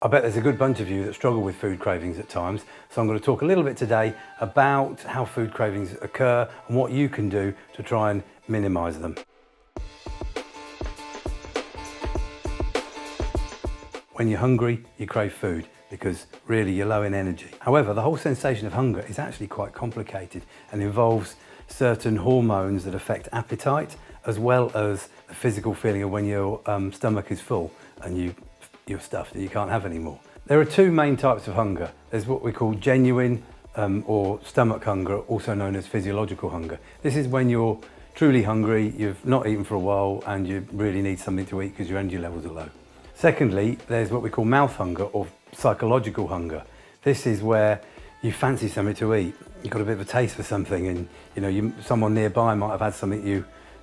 I bet there's a good bunch of you that struggle with food cravings at times, so I'm going to talk a little bit today about how food cravings occur and what you can do to try and minimise them. When you're hungry, you crave food because really you're low in energy. However, the whole sensation of hunger is actually quite complicated and involves certain hormones that affect appetite, as well as the physical feeling of when your stomach is full and you're stuffed and you can't have any more. There are two main types of hunger. There's what we call genuine or stomach hunger, also known as physiological hunger. This is when you're truly hungry, you've not eaten for a while and you really need something to eat because your energy levels are low. Secondly, there's what we call mouth hunger or psychological hunger. This is where you fancy something to eat. You've got a bit of a taste for something and someone nearby might have had something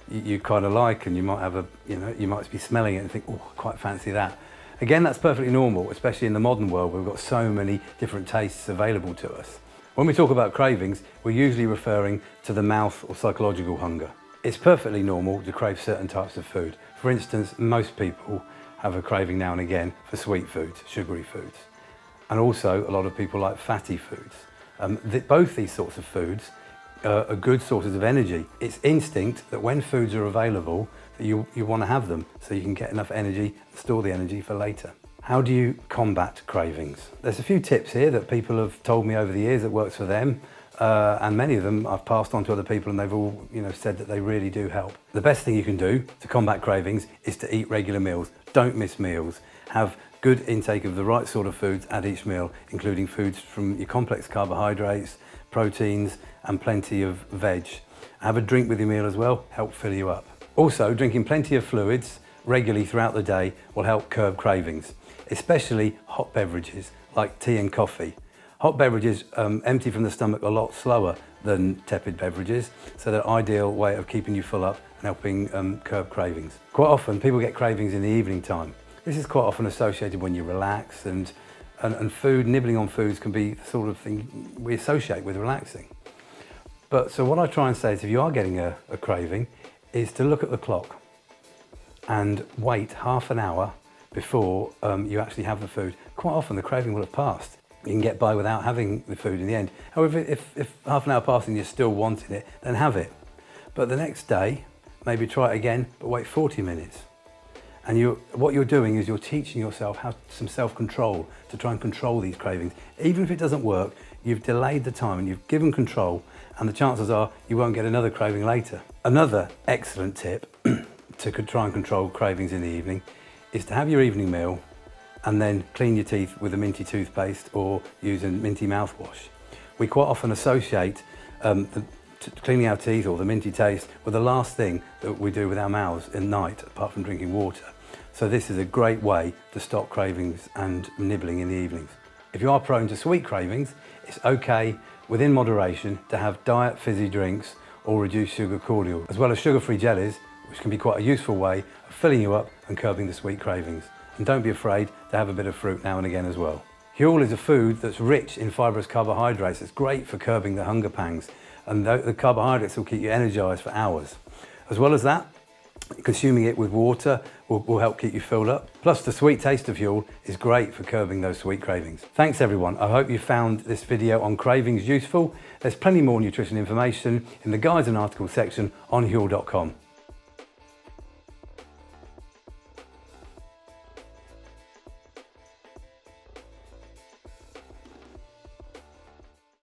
you kind of like, and you might be smelling it and think, oh, I quite fancy that. Again, that's perfectly normal, especially in the modern world where we've got so many different tastes available to us. When we talk about cravings, we're usually referring to the mouth or psychological hunger. It's perfectly normal to crave certain types of food. For instance, most people have a craving now and again for sweet foods, sugary foods. And also a lot of people like fatty foods. Both these sorts of foods are good sources of energy. It's instinct that when foods are available, that you want to have them so you can get enough energy and store the energy for later. How do you combat cravings? There's a few tips here that people have told me over the years that works for them, and many of them I've passed on to other people and they've all said that they really do help. The best thing you can do to combat cravings is to eat regular meals. Don't miss meals. Have good intake of the right sort of foods at each meal, including foods from your complex carbohydrates, proteins, and plenty of veg. Have a drink with your meal as well, help fill you up. Also, drinking plenty of fluids regularly throughout the day will help curb cravings, especially hot beverages like tea and coffee. Hot beverages empty from the stomach a lot slower than tepid beverages, so they're an ideal way of keeping you full up and helping curb cravings. Quite often people get cravings in the evening time. This is quite often associated when you relax, and nibbling on foods can be the sort of thing we associate with relaxing. So what I try and say is if you are getting a craving, is to look at the clock and wait half an hour before you actually have the food. Quite often the craving will have passed. You can get by without having the food in the end. However, if half an hour passed and you're still wanting it, then have it. But the next day, maybe try it again, but wait 40 minutes. And what you're doing is you're teaching yourself some self-control to try and control these cravings. Even if it doesn't work, you've delayed the time and you've given control, and the chances are you won't get another craving later. Another excellent tip to try and control cravings in the evening is to have your evening meal and then clean your teeth with a minty toothpaste or use a minty mouthwash. We quite often associate cleaning our teeth or the minty taste with the last thing that we do with our mouths at night, apart from drinking water. So this is a great way to stop cravings and nibbling in the evenings. If you are prone to sweet cravings, it's okay, within moderation, to have diet fizzy drinks or reduced sugar cordial, as well as sugar-free jellies, which can be quite a useful way of filling you up and curbing the sweet cravings. And don't be afraid to have a bit of fruit now and again as well. Huel is a food that's rich in fibrous carbohydrates. It's great for curbing the hunger pangs, and the carbohydrates will keep you energized for hours. As well as that, consuming it with water will help keep you filled up. Plus the sweet taste of Huel is great for curbing those sweet cravings. Thanks everyone. I hope you found this video on cravings useful. There's plenty more nutrition information in the guides and articles section on huel.com.